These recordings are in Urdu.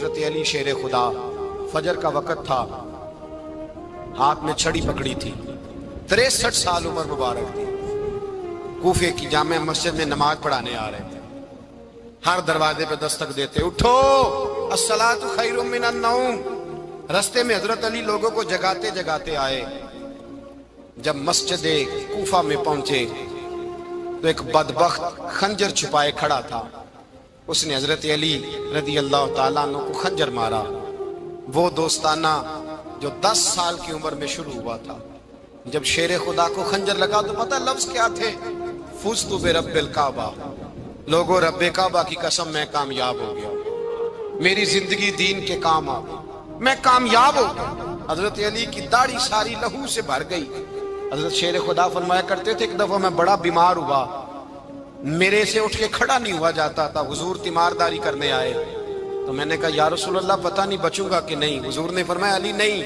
حضرت علی شیر خدا، فجر کا وقت تھا، ہاتھ میں چھڑی پکڑی تھی، 63 سال عمر مبارک تھی، کوفے کی جامع مسجد میں نماز پڑھانے آ رہے تھے۔ ہر دروازے پہ دستک دیتے، اٹھو الصلاۃ خیر من النوم۔ رستے میں حضرت علی لوگوں کو جگاتے جگاتے آئے۔ جب مسجد کوفہ میں پہنچے تو ایک بدبخت خنجر چھپائے کھڑا تھا، اس نے حضرت علی رضی اللہ تعالیٰ عنہ کو خنجر مارا۔ وہ دوستانہ جو 10 سال کی عمر میں شروع ہوا تھا، جب شیر خدا کو خنجر لگا تو پتہ لفظ کیا تھے؟ فزت برب الکعبہ، لوگوں رب کعبہ کی قسم میں کامیاب ہو گیا، میری زندگی دین کے کام آ گئی، میں کامیاب ہو گیا۔ حضرت علی کی داڑھی ساری لہو سے بھر گئی۔ حضرت شیر خدا فرمایا کرتے تھے، ایک دفعہ میں بڑا بیمار ہوا، میرے سے اٹھ کے کھڑا نہیں ہوا جاتا تھا، حضور تیمارداری کرنے آئے تو میں نے کہا یا رسول اللہ پتہ نہیں بچوں گا کہ نہیں۔ حضور نے فرمایا علی نہیں،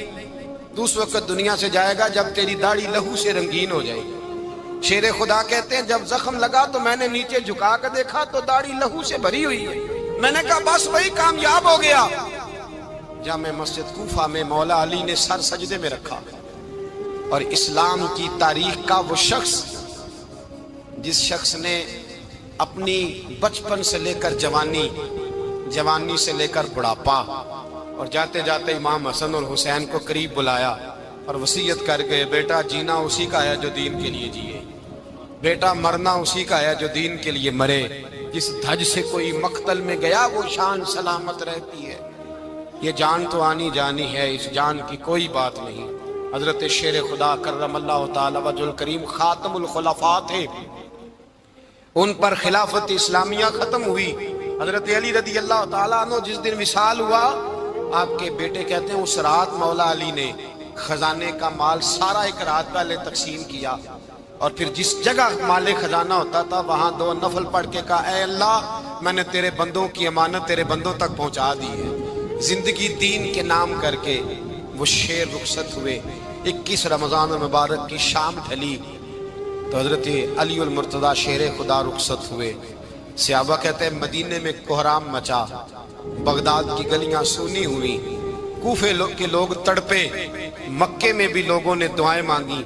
تو اس وقت دنیا سے جائے گا جب تیری داڑھی لہو سے رنگین ہو جائے گی۔ شیر خدا کہتے ہیں جب زخم لگا تو میں نے نیچے جھکا کر دیکھا تو داڑھی لہو سے بھری ہوئی ہے، میں نے کہا بس وہی کامیاب ہو گیا۔ جامع مسجد کوفہ میں مولا علی نے سر سجدے میں رکھا، اور اسلام کی تاریخ کا وہ شخص جس شخص نے اپنی بچپن سے لے کر جوانی، جوانی سے لے کر بڑھاپا، اور جاتے جاتے امام حسن اور حسین کو قریب بلایا اور وصیت کر گئے، بیٹا جینا اسی کا ہے جو دین کے لیے جیے، بیٹا مرنا اسی کا ہے جو دین کے لیے مرے، جس دھج سے کوئی مقتل میں گیا وہ شان سلامت رہتی ہے، یہ جان تو آنی جانی ہے، اس جان کی کوئی بات نہیں۔ حضرت شیر خدا کرم اللہ تعالی وجہ الکریم خاتم الخلفاء تھے، ان پر خلافت اسلامیہ ختم ہوئی۔ حضرت علی رضی اللہ تعالیٰ عنہ جس دن وصال ہوا، آپ کے بیٹے کہتے ہیں اس رات مولا علی نے خزانے کا مال سارا ایک رات پہلے تقسیم کیا، اور پھر جس جگہ مال خزانہ ہوتا تھا وہاں 2 نفل پڑھ کے کہا اے اللہ میں نے تیرے بندوں کی امانت تیرے بندوں تک پہنچا دی ہے۔ زندگی دین کے نام کر کے وہ شیر رخصت ہوئے۔ 21 رمضان المبارک کی شام ڈھلی تو حضرت علی المرتضیٰ شیر خدا رخصت ہوئے۔ صحابہ کہتے ہیں مدینے میں کوہرام مچا، بغداد کی گلیاں سونی ہوئی، کوفے کے لوگ تڑپے، مکے میں بھی لوگوں نے دعائیں مانگی۔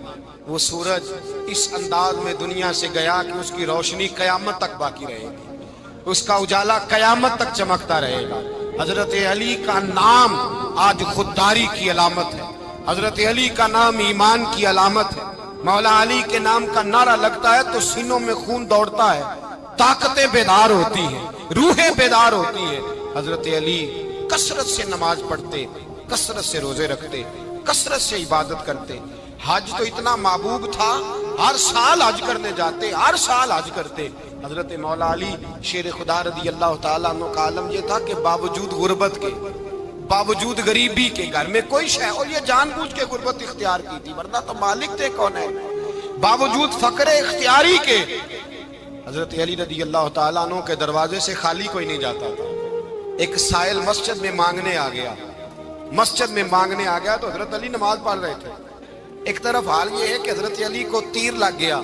وہ سورج اس انداز میں دنیا سے گیا کہ اس کی روشنی قیامت تک باقی رہے گی، اس کا اجالا قیامت تک چمکتا رہے گا۔ حضرت علی کا نام آج خودداری کی علامت ہے، حضرت علی کا نام ایمان کی علامت ہے۔ مولا علی کے نام کا نعرہ لگتا ہے تو سینوں میں خون دوڑتا ہے، طاقتیں بیدار ہوتی ہیں، روحیں بیدار ہوتی ہیں۔ حضرت علی کثرت سے نماز پڑھتے، کثرت سے روزے رکھتے، کثرت سے عبادت کرتے۔ حج تو اتنا محبوب تھا، ہر سال حج کرنے جاتے، ہر سال حج کرتے۔ حضرت مولا علی شیر خدا رضی اللہ تعالیٰ عنہ کا عالم یہ تھا کہ باوجود غربت کے، باوجود غریبی کے، گھر میں کوئی شے، اور یہ جان بوجھ کے غربت اختیار کی تھی ورنہ تو مالک تھے کون ہے، باوجود فقر اختیاری کے حضرت علی رضی اللہ تعالیٰ عنہ کے دروازے سے خالی کوئی نہیں جاتا تھا۔ ایک سائل مسجد میں مانگنے آ گیا، مسجد میں مانگنے آ گیا تو حضرت علی نماز پڑھ رہے تھے۔ ایک طرف حال یہ ہے کہ حضرت علی کو تیر لگ گیا،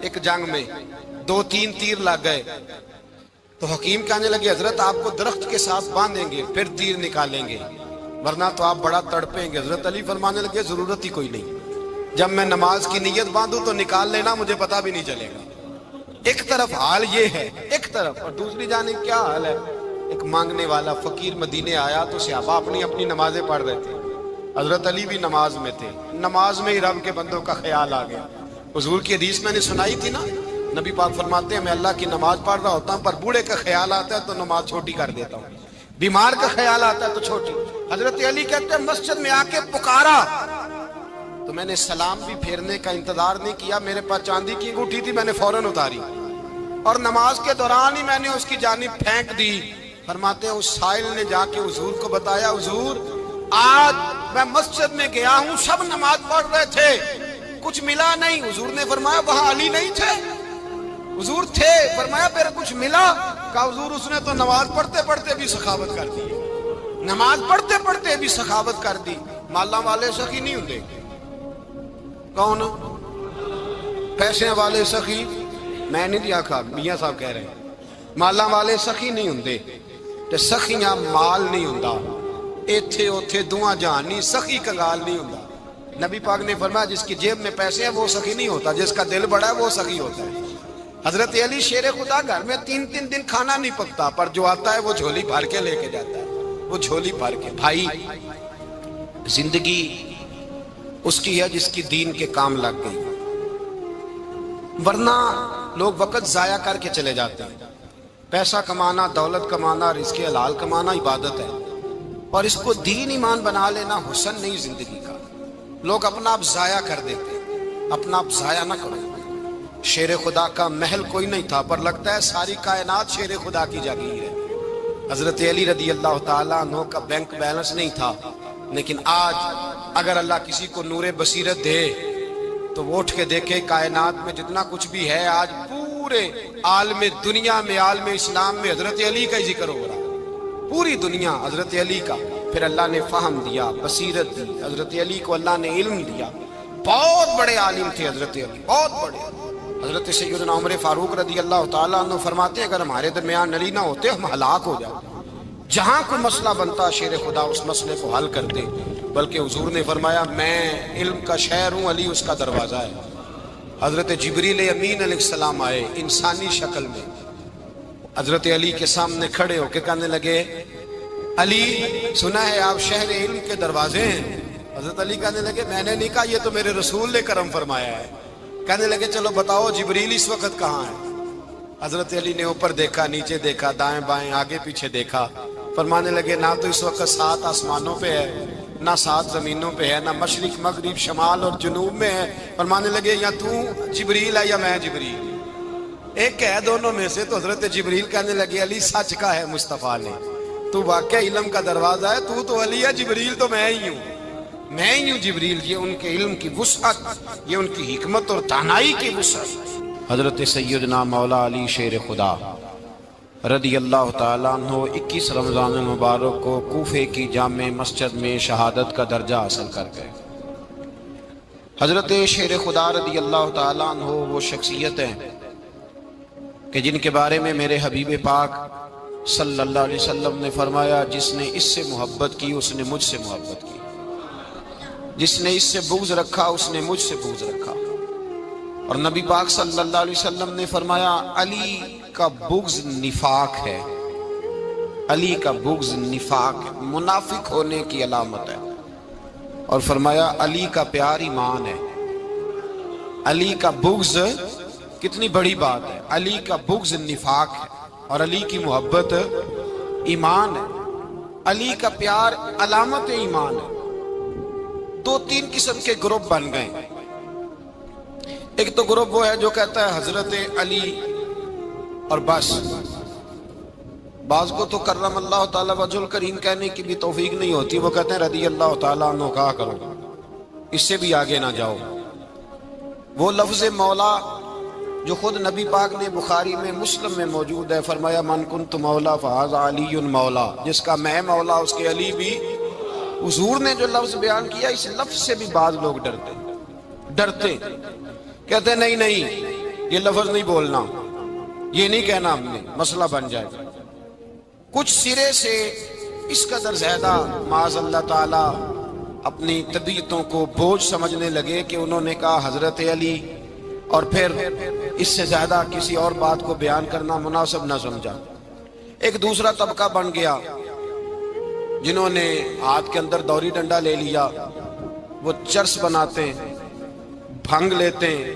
ایک جنگ میں 2-3 تیر لگ گئے تو حکیم کہنے لگے حضرت آپ کو درخت کے ساتھ باندھیں گے پھر تیر نکالیں گے ورنہ تو آپ بڑا تڑپیں گے۔ حضرت علی فرمانے لگے ضرورت ہی کوئی نہیں، جب میں نماز کی نیت باندھوں تو نکال لینا، مجھے پتہ بھی نہیں چلے گا۔ ایک طرف حال یہ ہے، ایک طرف، اور دوسری جانب کیا حال ہے؟ ایک مانگنے والا فقیر مدینے آیا تو صحابہ اپنی اپنی نمازیں پڑھ رہے تھے، حضرت علی بھی نماز میں تھے، نماز میں ہی رب کے بندوں کا خیال آ گیا۔ حضور کی حدیث میں نے سنائی تھی نا، نبی پاک فرماتے ہیں میں اللہ کی نماز پڑھ رہا ہوتا ہوں پر بوڑھے کا خیال آتا ہے تو نماز چھوٹی کر دیتا ہوں، بیمار کا خیال آتا ہے تو چھوٹی۔ حضرت علی کہتے ہیں مسجد میں آ کے پکارا تو میں نے سلام بھی پھیرنے کا انتظار نہیں کیا، میرے پاس چاندی کی انگوٹھی تھی، میں نے فوراً اتاری اور نماز کے دوران ہی میں نے اس کی جانب پھینک دی۔ فرماتے ہیں اس سائل نے جا کے حضور کو بتایا حضور آج میں مسجد میں گیا ہوں، سب نماز پڑھ رہے تھے، کچھ ملا نہیں۔ حضور نے فرمایا وہاں علی نہیں تھے؟ حضور تھے۔ فرمایا پھر کچھ ملا؟ کہا حضور اس نے تو نماز پڑھتے پڑھتے بھی سخاوت کر دی، نماز پڑھتے پڑھتے بھی سخاوت کر دی۔ مالاں والے سخی نہیں ہوندے، کون پیسے والے سخی؟ میں نہیں دیا کھا، میاں صاحب کہہ رہے ہیں مالاں والے سخی نہیں ہوندے، تے سخیاں مال نہیں ہوندا، ایتھے اوتھے دعا جہان نہیں، سخی کنگال نہیں ہوتا۔ نبی پاک نے فرمایا جس کی جیب میں پیسے ہیں وہ سخی نہیں ہوتا، جس کا دل بڑا ہے وہ سخی ہوتا ہے۔ حضرت علی شیر خدا گھر میں 3 دن کھانا نہیں پکتا، پر جو آتا ہے وہ جھولی بھر کے لے کے جاتا ہے، وہ جھولی بھر کے۔ بھائی زندگی اس کی ہے جس کی دین کے کام لگ گئی، ورنہ لوگ وقت ضائع کر کے چلے جاتے ہیں۔ پیسہ کمانا، دولت کمانا، رزق حلال کمانا عبادت ہے، اور اس کو دین ایمان بنا لینا حسن نہیں زندگی کا۔ لوگ اپنا آپ ضائع کر دیتے، اپنا آپ ضائع نہ کرو۔ شیر خدا کا محل کوئی نہیں تھا، پر لگتا ہے ساری کائنات شیر خدا کی جاگیر ہے۔ حضرت علی رضی اللہ تعالیٰ عنہ کا بینک بیلنس نہیں تھا، لیکن آج اگر اللہ کسی کو نور بصیرت دے تو وہ اٹھ کے دیکھے کائنات میں جتنا کچھ بھی ہے، آج پورے عالم دنیا میں، عالم اسلام میں حضرت علی کا ہی ذکر ہو رہا ہے، پوری دنیا حضرت علی کا۔ پھر اللہ نے فہم دیا، بصیرت دی، حضرت علی کو اللہ نے علم دیا۔ بہت بڑے عالم تھے حضرت علی، بہت بڑے۔ حضرت سیدنا عمر فاروق رضی اللہ تعالیٰ عنہ فرماتے ہیں اگر ہمارے درمیان علی نہ ہوتے ہم ہلاک ہو جاتے۔ جہاں کوئی مسئلہ بنتا شیر خدا اس مسئلے کو حل کرتے، بلکہ حضور نے فرمایا میں علم کا شہر ہوں، علی اس کا دروازہ ہے۔ حضرت جبریل امین علیہ السلام آئے انسانی شکل میں، حضرت علی کے سامنے کھڑے ہو کے کہنے لگے علی سنا ہے آپ شہر علم کے دروازے ہیں۔ حضرت علی کہنے لگے میں نے نہیں کہا، یہ تو میرے رسول نے کرم فرمایا ہے۔ کہنے لگے چلو بتاؤ جبریل اس وقت کہاں ہے؟ حضرت علی نے اوپر دیکھا، نیچے دیکھا، دائیں بائیں، آگے پیچھے دیکھا، فرمانے لگے نہ تو اس وقت 7 آسمانوں پہ ہے، نہ 7 زمینوں پہ ہے، نہ مشرق مغرب شمال اور جنوب میں ہے۔ فرمانے لگے یا تو جبریل ہے یا میں جبریل، ایک ہے دونوں میں سے۔ تو حضرت جبریل کہنے لگے علی سچ کا ہے مصطفیٰ نے، تو واقع علم کا دروازہ ہے، تو علی ہے، جبریل تو میں ہی ہوں، میں ہی ہوں جبریل۔ یہ ان کے علم کی وسعت، یہ ان کی حکمت اور دانائی کی وسعت۔ حضرت سیدنا مولا علی شیر خدا رضی اللہ تعالیٰ عنہ 21 رمضان المبارک کو کوفے کی جامع مسجد میں شہادت کا درجہ حاصل کر گئے۔ حضرت شیر خدا رضی اللہ تعالیٰ عنہ وہ شخصیت ہیں کہ جن کے بارے میں میرے حبیب پاک صلی اللہ علیہ وسلم نے فرمایا جس نے اس سے محبت کی اس نے مجھ سے محبت کی، جس نے اس سے بغض رکھا اس نے مجھ سے بغض رکھا۔ اور نبی پاک صلی اللہ علیہ وسلم نے فرمایا علی کا بغض نفاق ہے، علی کا بغض نفاق ہے، منافق ہونے کی علامت ہے۔ اور فرمایا علی کا پیار ایمان ہے، علی کا بغض کتنی بڑی بات ہے، علی کا بغض نفاق ہے اور علی کی محبت ایمان ہے، علی کا پیار علامت ایمان ہے۔ 2-3 قسم کے گروپ بن گئے۔ ایک تو گروپ وہ ہے جو کہتا ہے حضرت علی اور بس، بعض کو تو کرم اللہ تعالیٰ وجہ الکریم کہنے کی بھی توفیق نہیں ہوتی، وہ کہتے ہیں رضی اللہ تعالیٰ عنہ کہا کرو، اس سے بھی آگے نہ جاؤ۔ وہ لفظ مولا جو خود نبی پاک نے بخاری میں مسلم میں موجود ہے، فرمایا من کنت مولا فہذا علی مولا، جس کا میں مولا اس کے علی بھی۔ حضور نے جو لفظ بیان کیا اس لفظ سے بھی بعض لوگ ڈرتے کہتے ہیں نہیں یہ لفظ نہیں بولنا، یہ نہیں کہنا، ہم نے مسئلہ بن جائے گا۔ کچھ سرے سے اس قدر زیادہ معاذ اللہ تعالی اپنی طبیعتوں کو بوجھ سمجھنے لگے کہ انہوں نے کہا حضرت علی، اور پھر اس سے زیادہ کسی اور بات کو بیان کرنا مناسب نہ سمجھا۔ ایک دوسرا طبقہ بن گیا جنہوں نے ہاتھ کے اندر دوری ڈنڈا لے لیا، وہ چرس بناتے ہیں، بھنگ لیتے ہیں،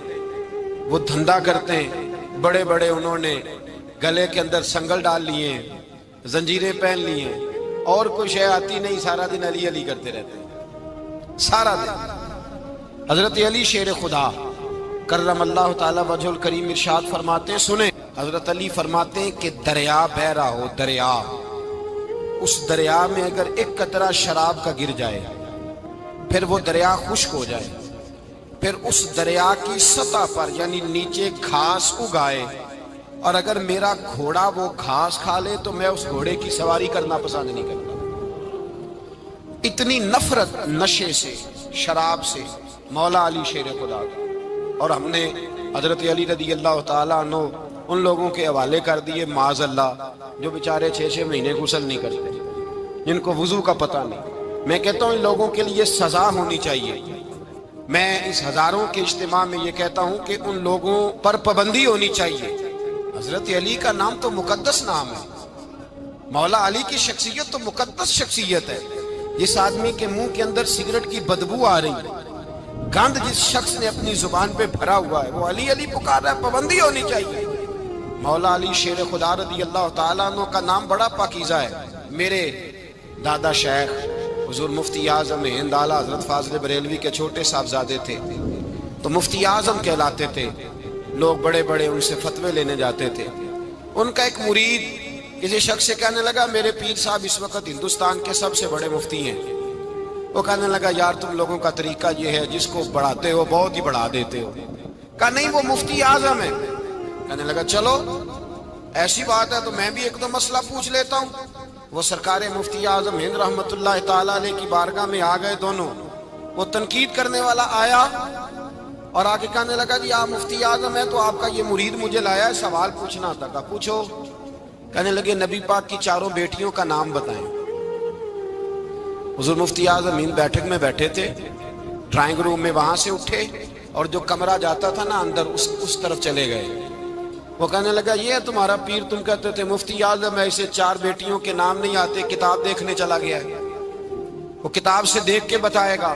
وہ دھندا کرتے ہیں، بڑے بڑے انہوں نے گلے کے اندر سنگل ڈال لیے ہیں، زنجیریں پہن لی ہیں، اور کوئی شے آتی نہیں، سارا دن علی علی کرتے رہتے ہیں سارا دن۔ حضرت علی شیر خدا کرم اللہ تعالی وجہ الکریم ارشاد فرماتے ہیں، سنیں، حضرت علی فرماتے ہیں کہ دریا بہ رہا ہو، دریا، اس دریا میں اگر ایک قطرہ شراب کا گر جائے، پھر وہ دریا خشک ہو جائے، پھر اس دریا کی سطح پر یعنی نیچے گھاس اگائے، اور اگر میرا گھوڑا وہ گھاس کھا لے تو میں اس گھوڑے کی سواری کرنا پسند نہیں کرتا۔ اتنی نفرت نشے سے، شراب سے مولا علی شیر خدا کا۔ اور ہم نے حضرت علی رضی اللہ تعالیٰ عنہ ان لوگوں کے حوالے کر دیے معاذ اللہ جو بیچارے 6 مہینے غسل نہیں کرتے، جن کو وضو کا پتہ نہیں۔ میں کہتا ہوں ان لوگوں کے لیے سزا ہونی چاہیے۔ میں اس ہزاروں کے اجتماع میں یہ کہتا ہوں کہ ان لوگوں پر پابندی ہونی چاہیے۔ حضرت علی کا نام تو مقدس نام ہے، مولا علی کی شخصیت تو مقدس شخصیت ہے۔ جس آدمی کے منہ کے اندر سگریٹ کی بدبو آ رہی ہے، گند جس شخص نے اپنی زبان پہ بھرا ہوا ہے، وہ علی علی پکار رہا ہے، پابندی ہونی چاہیے۔ مولا علی شیر خدا رضی اللہ تعالیٰ عنہ کا نام بڑا پاکیزہ ہے۔ میرے دادا شیخ حضور مفتی اعظم ہند اعلیٰ حضرت فاضل بریلوی کے چھوٹے صاحبزادے تھے، تو مفتی اعظم کہلاتے تھے، لوگ بڑے بڑے ان سے فتوے لینے جاتے تھے۔ ان کا ایک مرید کسی شخص سے کہنے لگا میرے پیر صاحب اس وقت ہندوستان کے سب سے بڑے مفتی ہیں۔ وہ کہنے لگا یار تم لوگوں کا طریقہ یہ ہے، جس کو بڑھاتے ہو بہت ہی بڑھا دیتے ہو۔ کہا نہیں وہ مفتی اعظم ہے۔ کہنے لگا چلو ایسی بات ہے تو میں بھی ایک دو مسئلہ پوچھ لیتا ہوں۔ وہ سرکار مفتی اعظم ہند رحمت اللہ تعالیٰ علیہ کی بارگاہ میں آ گئے دونوں۔ وہ تنقید کرنے والا آیا اور آگے کہنے لگا جی آپ مفتی اعظم ہیں تو آپ کا یہ مرید مجھے لایا ہے، سوال پوچھنا تھا۔ کہا پوچھو۔ کہنے لگے نبی پاک کی چاروں بیٹیوں کا نام بتائیں۔ حضور مفتی اعظم ہند بیٹھک میں بیٹھے تھے، ڈرائنگ روم میں وہاں سے اٹھے اور جو کمرہ جاتا تھا نا اندر اس طرف چلے گئے۔ وہ کہنے لگا یہ ہے تمہارا پیر، تم کہتے تھے مفتی اعظم ایسے چار بیٹیوں کے نام نہیں آتے، کتاب دیکھنے چلا گیا ہے، وہ کتاب سے دیکھ کے بتائے گا۔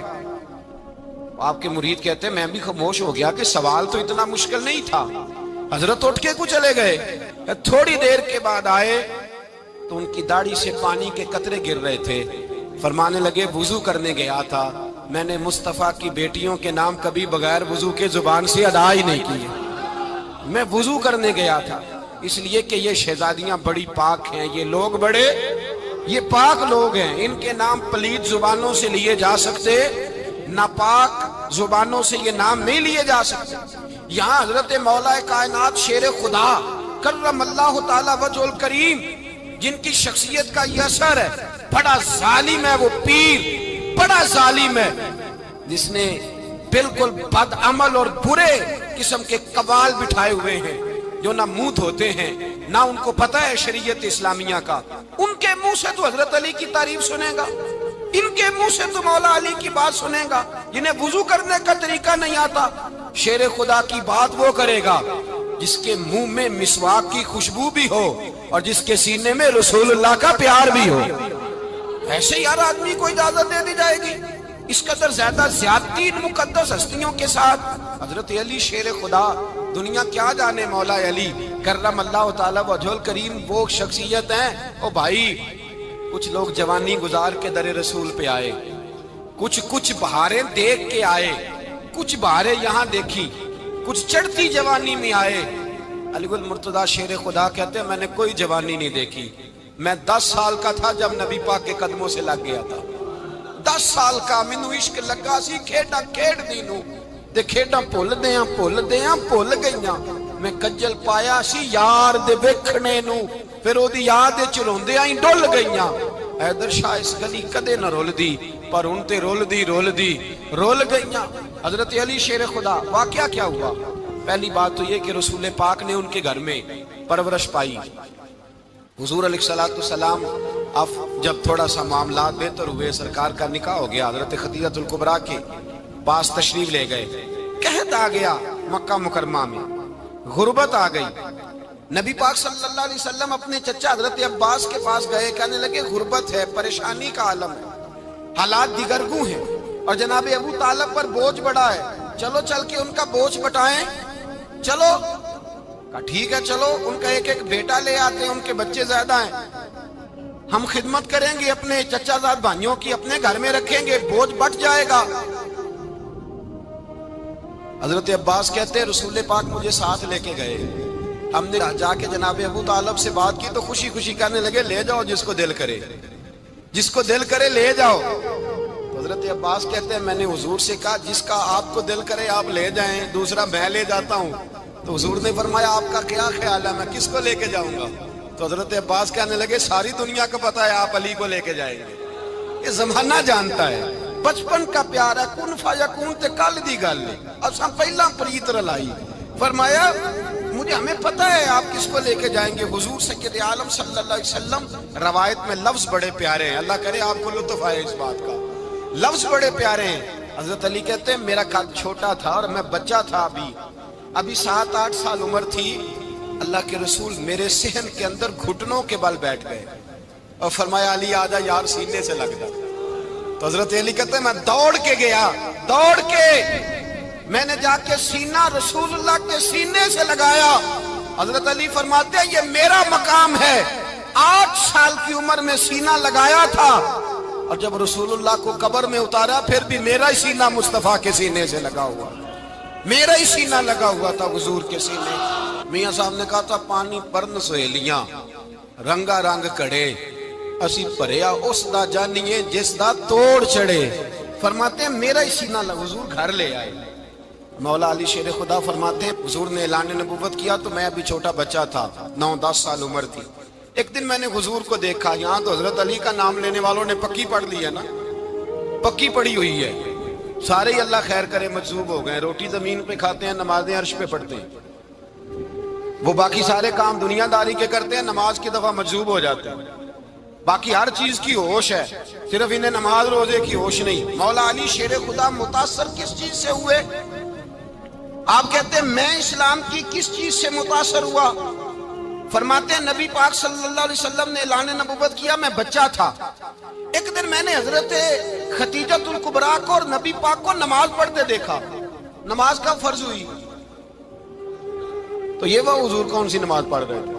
آپ کے مرید کہتے ہیں میں بھی خاموش ہو گیا کہ سوال تو اتنا مشکل نہیں تھا۔ حضرت اٹھ کے کو چلے گئے۔ تھوڑی دیر کے بعد آئے تو ان کی داڑھی سے پانی کے قطرے گر رہے تھے۔ فرمانے لگے وضو کرنے گیا تھا، میں نے مصطفیٰ کی بیٹیوں کے نام کبھی بغیر وضو کے زبان سے ادا ہی نہیں کیے۔ میں وضو کرنے گیا تھا اس لیے کہ یہ شہزادیاں بڑی پاک ہیں، یہ لوگ بڑے یہ پاک لوگ ہیں، ان کے نام پلید زبانوں سے لیے جا سکتے، ناپاک زبانوں سے یہ نام نہیں لیے جا سکتے۔ یہاں حضرت مولا کائنات شیر خدا کرم اللہ تعالی وجہ الکریم جن کی شخصیت کا یہ اثر ہے، بڑا ظالم ہے وہ پیر، بڑا ظالم ہے جس نے بالکل بد عمل اور برے قسم کے قبال بٹھائے ہوئے ہیں، جو نہ منہ دھوتے ہیں نہ ان کو پتہ ہے شریعت اسلامیہ کا۔ ان کے منہ سے تو حضرت علی کی تعریف سنے گا، ان کے منہ سے تو مولا علی کی بات سنے گا، جنہیں وضو کرنے کا طریقہ نہیں آتا۔ شیر خدا کی بات وہ کرے گا جس کے منہ میں مسواک کی خوشبو بھی ہو اور جس کے سینے میں رسول اللہ کا پیار بھی ہو۔ ایسے یار آدمی کو اجازت دے دی جائے گی؟ اس قدر زیادہ زیادتی ان مقدس ہستیوں کے ساتھ۔ حضرت علی شیر خدا، دنیا کیا جانے مولا علی کرم اللہ تعالی وجہ الکریم وہ شخصیت ہیں۔ او بھائی کچھ لوگ جوانی گزار کے در رسول پہ آئے، کچھ بہاریں دیکھ کے آئے، کچھ بہاریں یہاں دیکھی، کچھ چڑھتی جوانی میں آئے۔ علی گل مرتضیٰ شیر خدا کہتے ہیں میں نے کوئی جوانی نہیں دیکھی، میں 10 سال کا تھا جب نبی پاک کے قدموں سے لگ گیا تھا۔ 10 سال کا مینوں عشق لگا سی، کھیڈا کھیڈ دی نو تے کھیڈاں بھول گئیاں، میں کجل پایا سی یار دے ویکھنے نو، پھر او دی یاد وچ روندیاں ہی ڈل گئیاں۔ حیدر شاہ اس گلی کدے نہ رول دی، پر ان تے رول دی رول گئیاں۔ حضرت علی شیر خدا، واقعہ کیا ہوا؟ پہلی بات تو یہ کہ رسول پاک نے ان کے گھر میں پرورش پائی۔ حضور علیہ السلام اب جب تھوڑا سا معاملات بہتر ہوئے، سرکار کا نکاح ہو گیا، حضرت خدیجہ الکبریٰ کے پاس تشریف لے گئے۔ قحط آ گیا مکہ مکرمہ میں، غربت آ گئی۔ نبی پاک صلی اللہ علیہ وسلم اپنے چچا حضرت عباس کے پاس گئے، کہنے لگے غربت ہے، پریشانی کا عالم ہے، حالات دیگرگوں ہیں اور جناب ابو طالب پر بوجھ بڑا ہے، چلو چل کے ان کا بوجھ بٹائیں۔ چلو کہا ٹھیک ہے چلو، ان کا ایک بیٹا لے آتے ہیں، ان کے بچے زیادہ ہیں، ہم خدمت کریں گے اپنے چچا زاد بھائیوں کی، اپنے گھر میں رکھیں گے، بوجھ بٹ جائے گا۔ حضرت عباس کہتے ہیں رسول پاک مجھے ساتھ لے کے گئے، ہم نے جا کے جناب ابو طالب سے بات کی تو خوشی خوشی کہنے لگے لے جاؤ جس کو دل کرے، جس کو دل کرے لے جاؤ۔ حضرت عباس کہتے ہیں میں نے حضور سے کہا جس کا آپ کو دل کرے آپ لے جائیں، دوسرا میں لے جاتا ہوں۔ تو حضور نے فرمایا آپ کا کیا خیال ہے، میں کس کو لے کے جاؤں گا؟ تو حضرت عباس کہنے لگے ساری دنیا کو پتا ہے آپ علی کو لے کے جائیں گے، یہ زمانہ جانتا ہے، بچپن کا پیار ہے، کن فیکون تے کل دی گل ہے، اساں پہلا پریت رلائی۔ فرمایا مجھے ہمیں پتہ ہے آپ کس کو لے کے جائیں گے، حضور سید عالم صلی اللہ علیہ وسلم روایت میں لفظ بڑے پیارے ہیں، اللہ کرے آپ کو لطف آئے اس بات کا، لفظ بڑے پیارے ہیں۔ حضرت علی کہتے ہیں میرا قد چھوٹا تھا اور میں بچہ تھا، ابھی 7-8 سال عمر تھی، اللہ کے رسول میرے صحن کے اندر گھٹنوں کے بل بیٹھ گئے اور فرمایا علی آجا یار سینے سے لگ جا۔ تو حضرت علی کہتے ہیں میں دوڑ کے گیا، دوڑ کے میں نے جا کے سینہ رسول اللہ کے سینے سے لگایا۔ حضرت علی فرماتے ہیں یہ میرا مقام ہے، 8 سال کی عمر میں سینہ لگایا تھا، اور جب رسول اللہ کو قبر میں اتارا پھر بھی میرا ہی سینہ مصطفیٰ کے سینے سے لگا ہوا، میرا ہی سینہ لگا ہوا تھا حضور کے سینے۔ میاں صاحب نے کہا تھا پانی پرن سہیلیاں رنگا رنگ کڑے، اسی پریا اس دا جانیے جس دا توڑ چڑھے۔ فرماتے ہیں میرا ہی سینہ لگا، حضور گھر لے آئے۔ مولا علی شیر خدا فرماتے ہیں حضور نے اعلان نبوت کیا تو میں ابھی چھوٹا بچہ تھا، 9-10 سال عمر تھی۔ ایک دن میں نے حضور کو دیکھا، یہاں تو حضرت علی کا نام لینے والوں نے پکی پڑھ لی ہے نا، پکی پڑھی ہوئی ہے، سارے ہی اللہ خیر کرے مجذوب ہو گئے، روٹی زمین پہ کھاتے ہیں، نمازیں عرش پہ پڑھتے ہیں، وہ باقی سارے کام دنیا داری کے کرتے ہیں، نماز کی دفعہ مجذوب ہو جاتے ہیں، باقی ہر چیز کی ہوش ہے، صرف انہیں نماز روزے کی ہوش نہیں۔ مولا علی شیر خدا متاثر کس چیز سے ہوئے؟ آپ کہتے ہیں میں اسلام کی کس چیز سے متاثر ہوا؟ فرماتے ہیں نبی پاک صلی اللہ علیہ وسلم نے اعلان نبوت کیا، میں بچہ تھا، ایک دن میں نے حضرت خدیجہ الکبریٰ کو اور نبی پاک کو نماز پڑھتے دیکھا۔ نماز کب فرض ہوئی؟ تو یہ وہ حضور کون سی نماز پڑھ رہے تھے؟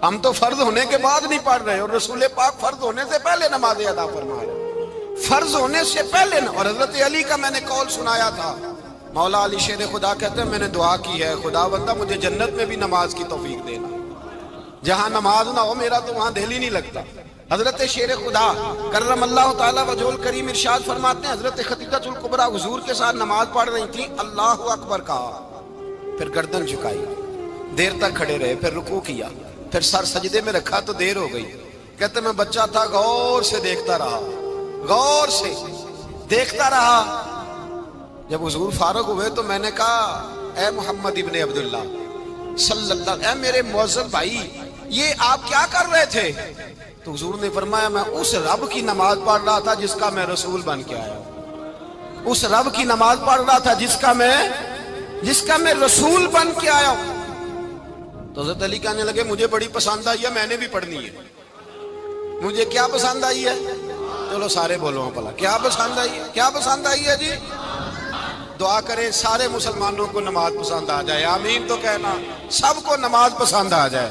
ہم تو فرض ہونے کے بعد نہیں پڑھ رہے، اور رسول پاک فرض ہونے سے پہلے نماز ادا فرما رہے، فرض ہونے سے پہلے۔ اور حضرت علی کا میں نے قول سنایا تھا، مولا علی شیر خدا کہتے ہیں میں نے دعا کی ہے خدا بندہ مجھے جنت میں بھی نماز کی توفیق دینا، جہاں نماز نہ ہو میرا تو وہاں دل ہی نہیں لگتا۔ حضرت شیر خدا کرم اللہ تعالیٰ وجہ الکریم ارشاد فرماتے ہیں حضرت خدیجہ الکبریٰ حضور کے ساتھ نماز پڑھ رہی تھیں، اللہ اکبر کہا، پھر گردن جھکائی، دیر تک کھڑے رہے، پھر رکوع کیا، پھر سر سجدے میں رکھا تو دیر ہو گئی۔ کہتے میں بچہ تھا، غور سے دیکھتا رہا، غور سے دیکھتا رہا۔ جب حضور فارغ ہوئے تو میں نے کہا اے محمد ابن عبداللہ صلی اللہ علیہ، اے میرے معزز بھائی یہ آپ کیا کر رہے تھے؟ تو حضور نے فرمایا میں اس رب کی نماز پڑھ رہا تھا جس کا میں رسول بن کے آیا ہوں، اس رب کی نماز پڑھ رہا تھا جس کا میں رسول بن کے آیا ہوں۔ تو حضرت علی کہنے لگے مجھے بڑی پسند آئی ہے، میں نے بھی پڑھنی ہے۔ مجھے کیا پسند آئی ہے؟ چلو سارے بولو پلا، کیا پسند آئی ہے؟ کیا پسند آئی ہے جی؟ دعا کرے سارے مسلمانوں کو نماز پسند آ جائے، آمین تو کہنا، سب کو نماز پسند آ جائے۔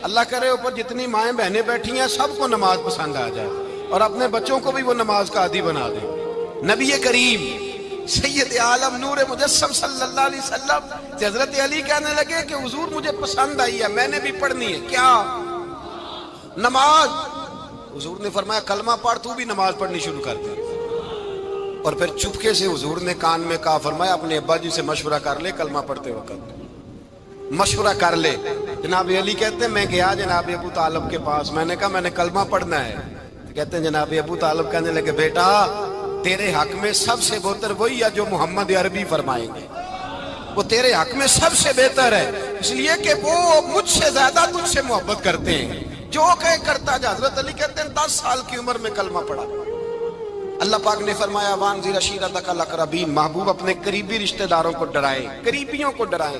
اللہ کرے اوپر جتنی مائیں بہنیں بیٹھی ہیں سب کو نماز پسند آ جائے، اور اپنے بچوں کو بھی وہ نماز کا عادی بنا دے۔ نبی کریم سید عالم نور مجسم صلی اللہ علیہ وسلم سے حضرت علی کہنے لگے کہ حضور مجھے پسند آئی ہے، میں نے بھی پڑھنی ہے، کیا؟ نماز۔ حضور نے فرمایا کلمہ پڑھ، تو بھی نماز پڑھنی شروع کر دے۔ اور پھر چپکے سے حضور نے کان میں کہا، فرمایا اپنے ابا جی سے مشورہ کر لے کلمہ پڑھتے وقت، مشورہ کر لے۔ جناب علی کہتے ہیں میں گیا جناب ابو طالب کے پاس، میں نے کہا میں نے کلمہ پڑھنا ہے۔ کہتے ہیں جناب ابو طالب کہنے لگے بیٹا تیرے حق میں سب سے بہتر وہی ہے جو محمد عربی فرمائیں گے، وہ تیرے حق میں سب سے بہتر ہے، اس لیے کہ وہ مجھ سے زیادہ تجھ سے محبت کرتے ہیں، جو کہے کرتا جا۔ حضرت علی کہتے ہیں 10 سال کی عمر میں کلمہ پڑھا۔ اللہ پاک نے فرمایا وانذر عشیرتک الاقربین، محبوب اپنے قریبی رشتہ داروں کو ڈرائیں، قریبیوں کو ڈرائیں،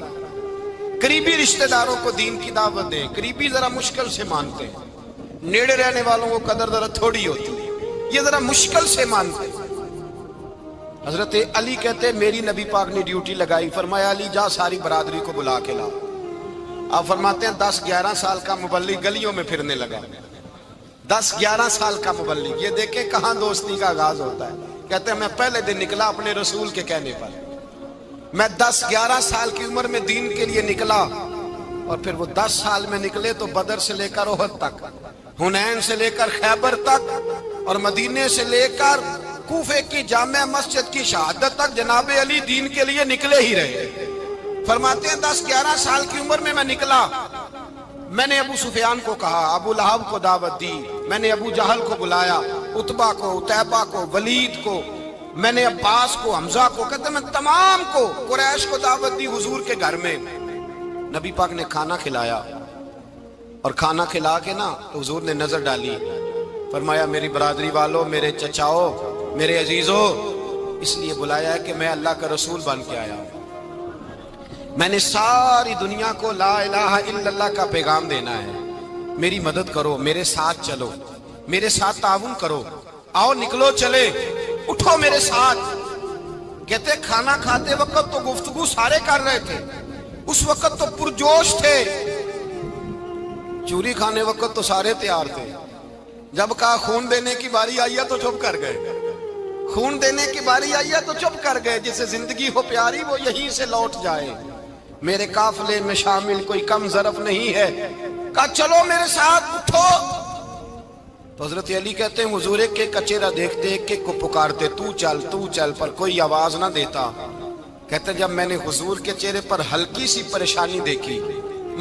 قریبی رشتہ داروں کو دین کی دعوت دیں۔ قریبی ذرا مشکل سے مانتے ہیں، نیڑے رہنے والوں کو قدر ذرا تھوڑی ہوتی ہے، یہ ذرا مشکل سے مانتے ہیں۔ حضرت علی کہتے ہیں میری نبی پاک نے ڈیوٹی لگائی، فرمایا علی جا ساری برادری کو بلا کے لا۔ آپ فرماتے ہیں 10-11 سال کا مبلغ گلیوں میں پھرنے لگا، 10-11 سال کا مبلغ، یہ دیکھیں کہاں دوستی کا آغاز ہوتا ہے۔ کہتے ہیں میں پہلے دن نکلا اپنے رسول کے کہنے پر، میں 10-11 سال کی عمر میں دین کے لیے نکلا، اور پھر وہ 10 سال میں نکلے تو بدر سے لے کر احد تک، حنین سے لے کر خیبر تک، اور مدینے سے لے کر کوفے کی جامع مسجد کی شہادت تک جناب علی دین کے لیے نکلے ہی رہے۔ فرماتے ہیں 10-11 سال کی عمر میں میں نکلا، میں نے ابو سفیان کو کہا، ابو لہب کو دعوت دی، میں نے ابو جہل کو بلایا، عتبہ کو، عتیبہ کو، ولید کو، میں نے عباس کو، حمزہ کو، کہتے میں تمام کو، قریش کو دعوت دی حضور کے گھر میں۔ نبی پاک نے کھانا کھلایا، اور کھانا کھلا کے نا تو حضور نے نظر ڈالی، فرمایا میری برادری والوں، میرے چچاؤ، میرے عزیزو، اس لیے بلایا ہے کہ میں اللہ کا رسول بن کے آیا ہوں، میں نے ساری دنیا کو لا الہ الا اللہ کا پیغام دینا ہے، میری مدد کرو، میرے ساتھ چلو، میرے ساتھ تعاون کرو، آؤ نکلو چلے، اٹھو میرے ساتھ۔ کہتے کھانا کھاتے وقت تو گفتگو سارے کر رہے تھے، اس وقت تو پرجوش تھے، چوری کھانے وقت تو سارے تیار تھے، جب کہا خون دینے کی باری آئی ہے تو چپ کر گئے، خون دینے کی باری آئی ہے تو چپ کر گئے، جسے زندگی ہو پیاری وہ یہیں سے لوٹ جائے، میرے قافلے میں شامل کوئی کم ظرف نہیں ہے، کہا چلو میرے ساتھ اٹھو۔ تو حضرت علی کہتے ہیں حضور ایک ایک کا چہرہ دیکھتے ایک ایک کو پکارتے، تو چل، پر کوئی آواز نہ دیتا۔ کہتے جب میں نے حضور کے چہرے پر ہلکی سی پریشانی دیکھی،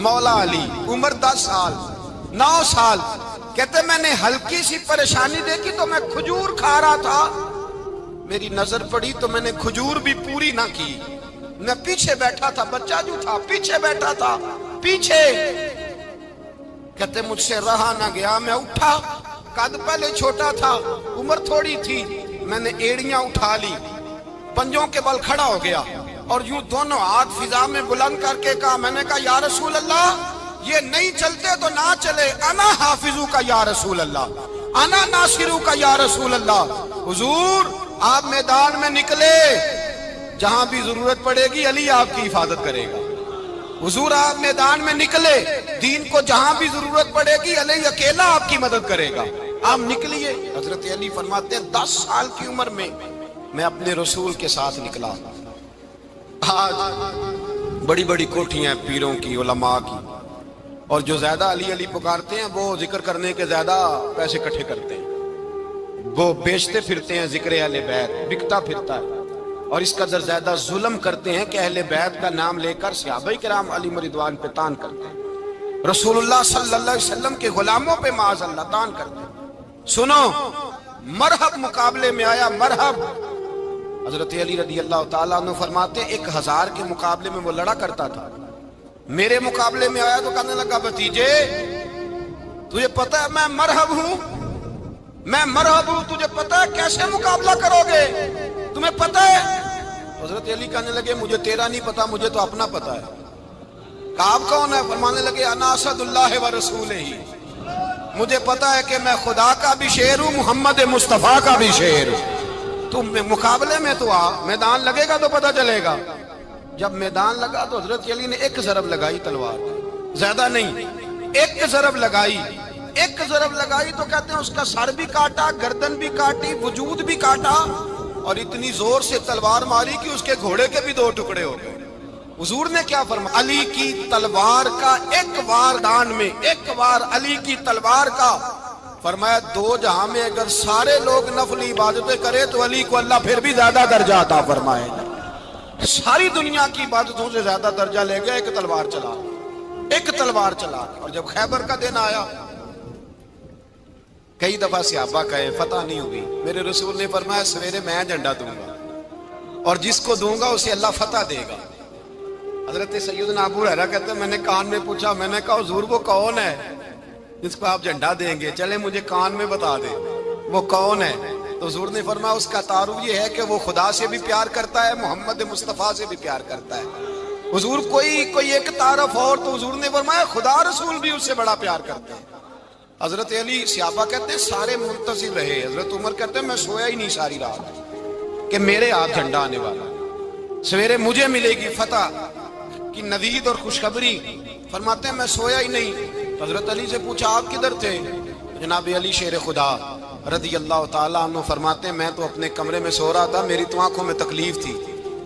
مولا علی عمر 10 سال 9 سال، کہتے میں نے ہلکی سی پریشانی دیکھی تو میں کھجور کھا رہا تھا، میری نظر پڑی تو میں نے کھجور بھی پوری نہ کی، میں پیچھے بیٹھا تھا، بچہ جو تھا پیچھے بیٹھا تھا، پیچھے۔ کہتے مجھ سے رہا نہ گیا، میں اٹھا، قد پہلے چھوٹا تھا، عمر تھوڑی تھی، میں نے ایڑیاں اٹھا لی، پنجوں کے بل کھڑا ہو گیا اور یوں دونوں ہاتھ فضا میں بلند کر کے کہا، میں نے کہا یا رسول اللہ یہ نہیں چلتے تو نہ چلے، انا حافظو کا یا رسول اللہ، انا ناصرو کا یا رسول اللہ۔ حضور آپ میدان میں نکلے، جہاں بھی ضرورت پڑے گی علی آپ کی حفاظت کرے گا، حضور آپ میدان میں نکلے، دین کو جہاں بھی ضرورت پڑے گی علی اکیلا آپ کی مدد کرے گا، آپ نکلیے۔ حضرت علی فرماتے ہیں 10 سال کی عمر میں میں اپنے رسول کے ساتھ نکلا۔ آج بڑی بڑی کوٹھیاں پیروں کی، علماء کی، اور جو زیادہ علی علی پکارتے ہیں وہ ذکر کرنے کے زیادہ پیسے اکٹھے کرتے ہیں، وہ بیچتے پھرتے ہیں ذکر اہل بیت، بکتا پھرتا ہے، اور اس قدر زیادہ ظلم کرتے ہیں کہ اہل بیت کا نام لے کر صحابہ کرام علی رضوان پہ تان کرتے ہیں، رسول اللہ صلی اللہ علیہ وسلم کے غلاموں پہ معاذ اللہ تان کرتے ہیں۔ سنو، مرحب مقابلے میں آیا، مرحب۔ حضرت علی رضی اللہ تعالیٰ عنہ فرماتے ہیں 1000 کے مقابلے میں وہ لڑا کرتا تھا، میرے مقابلے میں آیا تو کہنے لگا بھتیجے تجھے پتہ ہے میں مرحب ہوں، میں مرحب ہوں، تجھے پتہ ہے کیسے مقابلہ کرو گے، تمہیں پتہ ہے؟ حضرت علی کہنے لگے مجھے تیرا نہیں پتا، مجھے تو اپنا پتا ہے۔ کہا آپ کون ہے؟ فرمانے لگے انا اسد اللہ و رسولہ، مجھے پتا ہے کہ میں خدا کا بھی شیر ہوں، محمد مصطفیٰ کا بھی شیر ہوں، تم مقابلے میں تو آ، میدان لگے گا تو پتہ چلے گا۔ جب میدان لگا تو حضرت علی نے ایک ضرب لگائی تلوار، زیادہ نہیں، ایک ضرب لگائی، ایک ضرب لگائی تو کہتے ہیں اس کا سر بھی کاٹا، گردن بھی کاٹی، وجود بھی کاٹا، اور اتنی زور سے تلوار ماری کہ اس کے گھوڑے کے بھی 2 ٹکڑے ہو گئے۔ حضور نے کیا فرمایا؟ علی کی تلوار کا ایک وار دان میں، ایک وار علی کی تلوار کا، فرمایا 2 جہاں میں اگر سارے لوگ نفلی عبادتیں کرے تو علی کو اللہ پھر بھی زیادہ درجہ عطا فرمائے گا۔ ساری دنیا کی عبادتوں سے زیادہ درجہ لے گیا ایک تلوار چلا، ایک تلوار چلا۔ اور جب خیبر کا دن آیا، کئی دفعہ صحابہ کہے فتح نہیں ہوئی، میرے رسول نے فرمایا سویرے میں جھنڈا دوں گا اور جس کو دوں گا اسے اللہ فتح دے گا۔ حضرت سیدنا ابو ہریرہ کہتے ہیں میں نے کان میں پوچھا، میں نے کہا حضور وہ کون ہے جس کو آپ جھنڈا دیں گے؟ چلے مجھے کان میں بتا دیں وہ کون ہے۔ تو حضور نے فرمایا اس کا تعارف یہ ہے کہ وہ خدا سے بھی پیار کرتا ہے، محمد مصطفیٰ سے بھی پیار کرتا ہے۔ حضور کوئی ایک تعارف اور، تو حضور نے فرمایا خدا رسول بھی اس سے بڑا پیار کرتے ہیں۔ حضرت علی صحابہ کہتے ہیں سارے منتظر رہے، حضرت عمر کہتے ہیں میں سویا ہی نہیں ساری رات کہ میرے ہاتھ جھنڈا آنے والا، سویرے مجھے ملے گی فتح کی نوید اور خوشخبری۔ فرماتے ہیں میں سویا ہی نہیں۔ حضرت علی سے پوچھا آپ کدھر تھے؟ جناب علی شیر خدا رضی اللہ تعالیٰ عنہ فرماتے ہیں میں تو اپنے کمرے میں سو رہا تھا، میری تو آنکھوں میں تکلیف تھی،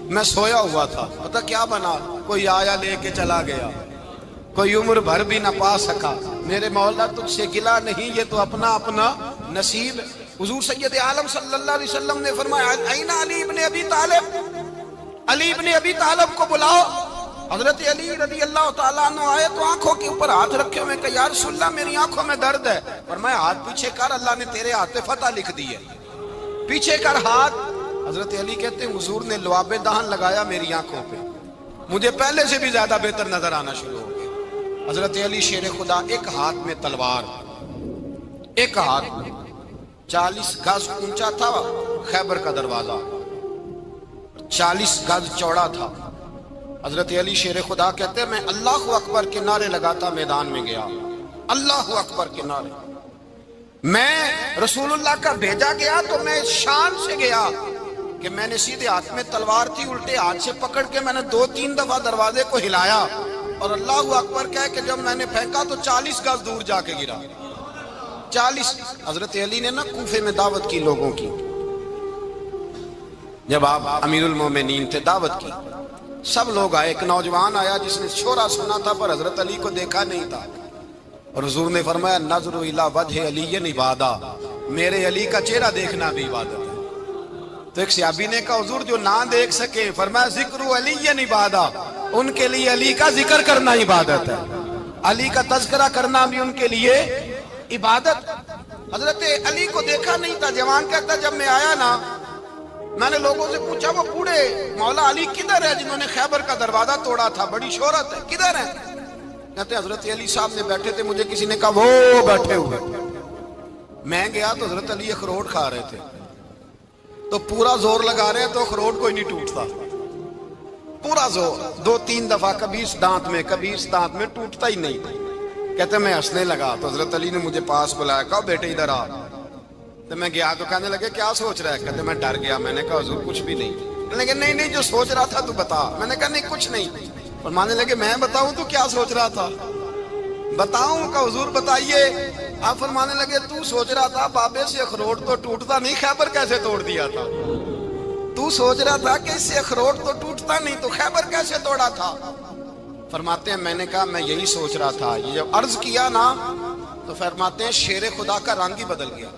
میں سویا ہوا تھا، پتہ کیا بنا، کوئی آیا لے کے چلا گیا، کوئی عمر بھر بھی نہ پا سکا، میرے مولا تجھ سے گلا نہیں، یہ تو اپنا اپنا نصیب۔ حضور سید عالم صلی اللہ علیہ وسلم نے فرمایا این علی ابن ابی طالب، علی ابن ابی طالب کو بلاؤ۔ حضرت علی رضی اللہ تعالیٰ عنہ آئے تو آنکھوں کے اوپر ہاتھ رکھے ہوئے کہ یا رسول اللہ میری آنکھوں میں درد ہے، فرمایا ہاتھ پیچھے کر، اللہ نے تیرے ہاتھ پہ فتح لکھ دی ہے، پیچھے کر ہاتھ۔ حضرت علی کہتے ہیں حضور نے لعاب دہن لگایا میری آنکھوں پہ، مجھے پہلے سے بھی زیادہ بہتر نظر آنا شروع ہو گیا۔ حضرت علی شیر خدا، ایک ہاتھ میں تلوار، ایک ہاتھ 40 گز اونچا تھا خیبر کا دروازہ، 40 گز چوڑا تھا۔ حضرت علی شیر خدا کہتے ہیں میں اللہ اکبر کے نعرے لگاتا میدان میں گیا، اللہ اکبر کے نعرے۔ میں رسول اللہ کا بھیجا گیا تو میں شان سے گیا کہ میں نے سیدھے ہاتھ میں تلوار تھی، الٹے ہاتھ سے پکڑ کے میں نے 2-3 دفعہ دروازے کو ہلایا اور اللہ اکبر کہہ کہ جب میں نے پھینکا تو 40 گز دور جا کے گرا۔ 40۔ حضرت علی نے نا کوفے میں دعوت کی لوگوں کی، جب آپ امیر المومنین تھے، دعوت کی، سب لوگ آئے۔ ایک نوجوان آیا جس نے شورا سنا تھا پر حضرت علی کو دیکھا نہیں تھا، اور حضور نے فرمایا نظر الی وجہ علی عبادہ، میرے علی کا چہرہ دیکھنا بھی عبادت ہے۔ تو ایک صحابی نے کہا حضور جو نہ دیکھ سکے، فرمایا ذکر علی عبادہ، ان کے لیے علی کا ذکر کرنا عبادت ہے، علی کا تذکرہ کرنا بھی ان کے لیے عبادت۔ حضرت علی کو دیکھا نہیں تھا۔ جوان کہتا جب میں آیا نا، میں نے لوگوں سے پوچھا وہ بوڑھے مولا علی کدھر ہے جنہوں نے خیبر کا دروازہ توڑا تھا، بڑی شہرت ہے، کدھر ہے؟ کہتے حضرت علی صاحب نے بیٹھے تھے، مجھے کسی نے کہا وہ بیٹھے ہوئے۔ میں گیا تو حضرت علی اخروٹ کھا رہے تھے، تو پورا زور لگا رہے ہیں تو اخروٹ کوئی نہیں ٹوٹتا، پورا زور 2-3 دفعہ، کبھی اس دانت میں کبھی اس دانت میں، ٹوٹتا ہی نہیں۔ کہتے میں ہنسنے لگا تو حضرت علی نے مجھے پاس بلایا، کہا بیٹے ادھر آ۔ تو میں گیا تو کہنے لگے کیا سوچ رہا ہے؟ کہتے میں ڈر گیا۔ میں نے کہا حضور کچھ بھی نہیں۔ لیکن نہیں جو سوچ رہا تھا تو بتا۔ میں نے کہا نہیں کچھ نہیں۔ فرمانے لگے میں بتاؤں تو کیا سوچ رہا تھا؟ بتاؤں؟ کہ حضور بتائیے۔ آپ فرمانے لگے تو سوچ رہا تھا بابے سے اخروٹ تو ٹوٹتا نہیں، خیبر کیسے توڑ دیا تھا؟ تو سوچ رہا تھا کہ اس سے اخروٹ تو ٹوٹتا نہیں تو خیبر کیسے توڑا تھا؟ فرماتے ہیں میں نے کہا میں یہی سوچ رہا تھا۔ یہ جب عرض کیا نا تو فرماتے ہیں شیر خدا کا رنگ ہی بدل گیا،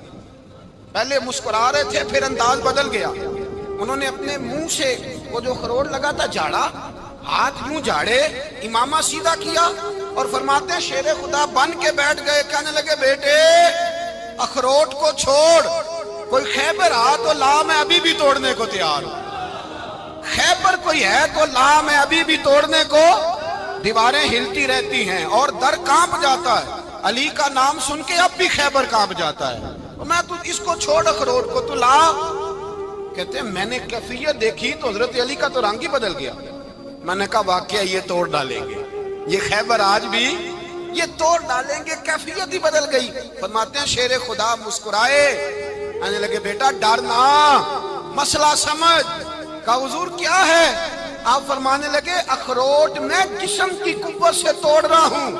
پہلے مسکرا رہے تھے پھر انداز بدل گیا۔ انہوں نے اپنے منہ سے وہ جو خروٹ لگا تھا جھاڑا، ہاتھ یوں جھاڑے، امامہ سیدھا کیا اور فرماتے ہیں شیر خدا بن کے بیٹھ گئے۔ کہنے لگے بیٹے اخروٹ کو چھوڑ، کوئی خیبر آ تو لا، میں ابھی بھی توڑنے کو تیار ہوں۔ خیبر کوئی ہے تو لا، میں ابھی بھی توڑنے کو۔ دیواریں ہلتی رہتی ہیں اور در کانپ جاتا ہے، علی کا نام سن کے اب بھی خیبر کانپ جاتا ہے۔ میں تو اس کو چھوڑ اخروٹ کو تو لا۔ کہتے ہیں میں نے کیفیت دیکھی تو حضرت علی کا تو رنگ ہی بدل گیا۔ میں نے کہا واقعہ یہ توڑ ڈالیں گے، یہ خیبر آج بھی یہ توڑ ڈالیں گے، کیفیت ہی بدل گئی۔ فرماتے ہیں شیر خدا مسکرائے، کہنے لگے بیٹا ڈرنا، مسئلہ سمجھ۔ کہا حضور کیا ہے؟ آپ فرمانے لگے اخروٹ میں جسم کی قوت سے توڑ رہا ہوں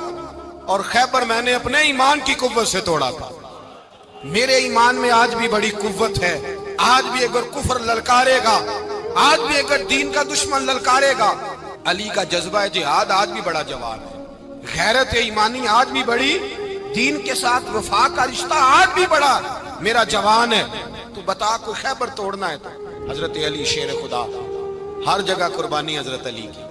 اور خیبر میں نے اپنے ایمان کی قوت سے توڑا تھا۔ میرے ایمان میں آج بھی بڑی قوت ہے، آج بھی اگر کفر للکارے گا، آج بھی اگر دین کا دشمن للکارے گا، علی کا جذبہ جہاد آج بھی بڑا جوان ہے، غیرت ایمانی آج بھی بڑی، دین کے ساتھ وفا کا رشتہ آج بھی بڑا میرا جوان ہے۔ تو بتا کوئی خیبر توڑنا ہے تو حضرت علی شیر خدا، ہر جگہ قربانی حضرت علی کی۔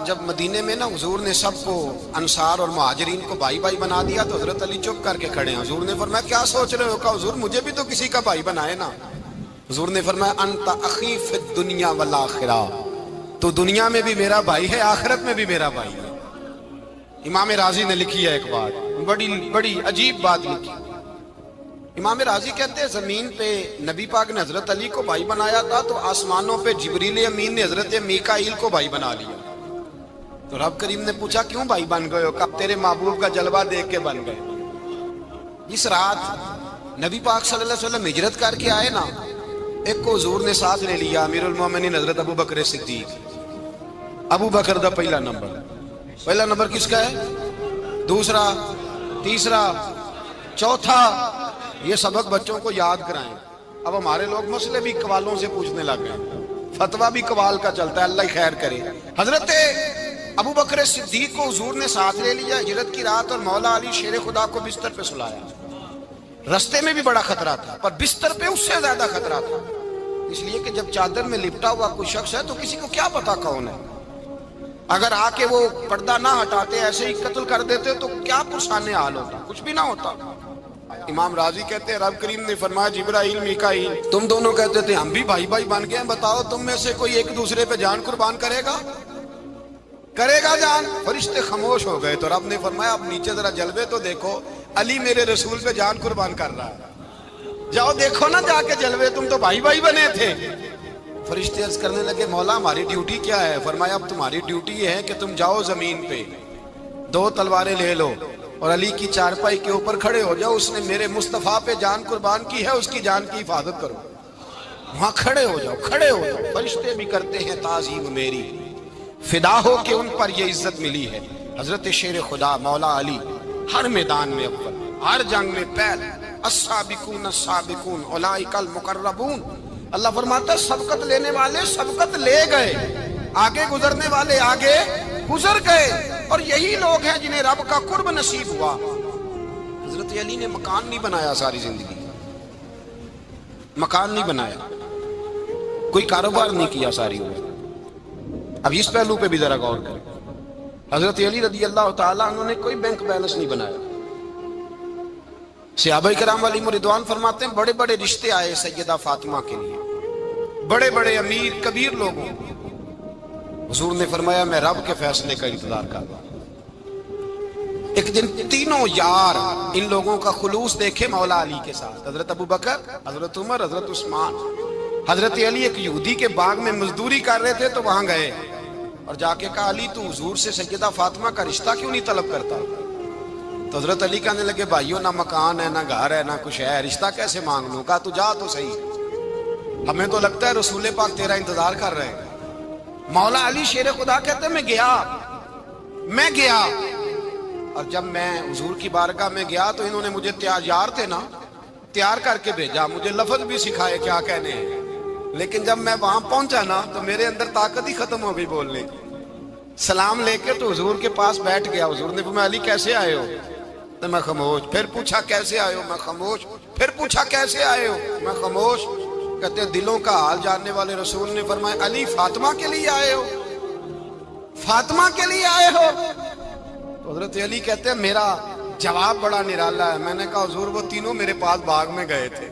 جب مدینے میں نا حضور نے سب کو انصار اور مہاجرین کو بھائی بھائی بنا دیا تو حضرت علی چپ کر کے کھڑے ہیں۔ حضور نے فرمایا کیا سوچ رہے ہو؟ کہا حضور مجھے بھی تو کسی کا بھائی بنائے نا۔ حضور نے فرمایا انت اخی فی الدنیا والآخرہ، تو دنیا میں بھی میرا بھائی ہے، آخرت میں بھی میرا بھائی ہے۔ امام راضی نے لکھی ہے ایک بات، بڑی عجیب بات لکھی۔ امام راضی کہتے ہیں زمین پہ نبی پاک نے حضرت علی کو بھائی بنایا تھا تو آسمانوں پہ جبریل امین نے حضرت میکائیل کو بھائی بنا لیا۔ تو رب کریم نے پوچھا کیوں بھائی بن گئے ہو؟ کہا تیرے محبوب کا جلوہ دیکھ کے بن گئے۔ جس رات نبی پاک صلی اللہ علیہ وسلم ہجرت کر کے آئے نا، ایک کو حضور نے ساتھ لے لیا، امیر المومنین حضرت ابو بکر صدیق۔ ابو بکر دا پہلا نمبر کس کا ہے؟ دوسرا، تیسرا، چوتھا، یہ سبق بچوں کو یاد کرائیں۔ اب ہمارے لوگ مسئلے بھی قوالوں سے پوچھنے لگ گئے، فتویٰ بھی قوال کا چلتا ہے، اللہ خیر کرے۔ حضرت ابو بکر صدیق کو حضور نے ساتھ لے لیا ہجرت کی رات، اور مولا علی شیر خدا کو بستر پہ سلایا۔ رستے میں بھی بڑا خطرہ تھا پر بستر پہ اس سے زیادہ خطرہ تھا، اس لیے کہ جب چادر میں لپٹا ہوا کوئی شخص ہے تو کسی کو کیا پتا کون ہے، اگر آ کے وہ پردہ نہ ہٹاتے ایسے ہی قتل کر دیتے تو کیا پرسانے حال ہوتا، کچھ بھی نہ ہوتا۔ امام راضی کہتے ہیں رب کریم نے فرمایا جبرائیل میکائیل تم دونوں کہتے تھے ہم بھی بھائی بھائی بن گئے ہیں، بتاؤ تم میں سے کوئی ایک دوسرے پہ جان قربان کرے گا؟ کرے گا جان؟ فرشتے خاموش ہو گئے تو رب نے فرمایا اب نیچے ذرا جلوے تو دیکھو، علی میرے رسول پہ جان قربان کر رہا ہے، جاؤ دیکھو نا جا کے جلوے، تم تو بھائی بھائی بنے تھے۔ فرشتے عرض کرنے لگے مولا ہماری ڈیوٹی کیا ہے؟ فرمایا اب تمہاری ڈیوٹی یہ ہے کہ تم جاؤ زمین پہ، 2 تلواریں لے لو اور علی کی چارپائی کے اوپر کھڑے ہو جاؤ، اس نے میرے مصطفیٰ پہ جان قربان کی ہے، اس کی جان کی حفاظت کرو۔ وہاں کھڑے ہو جاؤ، کھڑے ہو جاؤ۔ فرشتے بھی کرتے ہیں تعظیم میری، فدا ہو کہ ان پر یہ عزت ملی ہے۔ حضرت شیر خدا مولا علی ہر میدان میں اول، ہر جنگ میں پہل، السابقون السابقون اولئک المقربون۔ اللہ فرماتا ہے سبقت لینے والے سبقت لے گئے، آگے گزرنے والے آگے گزر گئے، اور یہی لوگ ہیں جنہیں رب کا قرب نصیب ہوا۔ حضرت علی نے مکان نہیں بنایا ساری زندگی، مکان نہیں بنایا، کوئی کاروبار نہیں کیا ساری عمر۔ اب اس پہلو پہ بھی ذرا غور کریں، حضرت علی رضی اللہ تعالیٰ عنہ نے کوئی بینک بیلنس نہیں بنایا۔ صحابہ کرام علیہم رضوان فرماتے ہیں بڑے بڑے رشتے آئے سیدہ فاطمہ کے لیے، بڑے بڑے امیر کبیر لوگوں، حضور نے فرمایا میں رب کے فیصلے کا انتظار کر رہا ہوں۔ ایک دن تینوں یار ان لوگوں کا خلوص دیکھے مولا علی کے ساتھ، حضرت ابو بکر، حضرت عمر، حضرت عثمان۔ حضرت علی ایک یہودی کے باغ میں مزدوری کر رہے تھے تو وہاں گئے اور جا کے کہا علی تو حضور سے سیدہ فاطمہ کا رشتہ کیوں نہیں طلب کرتا؟ تو حضرت علی کہنے لگے بھائیو نہ مکان ہے نہ گھر ہے نہ کچھ ہے، رشتہ کیسے مانگ لوں؟ کہا تو جا تو صحیح، ہمیں تو لگتا ہے رسول پاک تیرا انتظار کر رہے ہیں۔ مولا علی شیر خدا کہتے ہیں میں گیا اور جب میں حضور کی بارگاہ میں گیا تو انہوں نے مجھے یار تھے نا تیار کر کے بھیجا، مجھے لفظ بھی سکھائے کیا کہنے ہیں، لیکن جب میں وہاں پہنچا نا تو میرے اندر طاقت ہی ختم ہو گئی بولنے کی۔ سلام لے کے تو حضور کے پاس بیٹھ گیا، حضور نے فرمایا علی کیسے آئے ہو؟ تو میں خاموش، پھر پوچھا کیسے آئے ہو؟ میں خاموش، پھر پوچھا کیسے آئے ہو؟ میں خاموش۔ کہتے ہیں دلوں کا حال جاننے والے رسول نے فرمایا علی فاطمہ کے لیے آئے ہو؟ فاطمہ کے لیے آئے ہو؟ تو حضرت علی کہتے ہیں میرا جواب بڑا نرالا ہے۔ میں نے کہا حضور وہ تینوں میرے پاس باغ میں گئے تھے،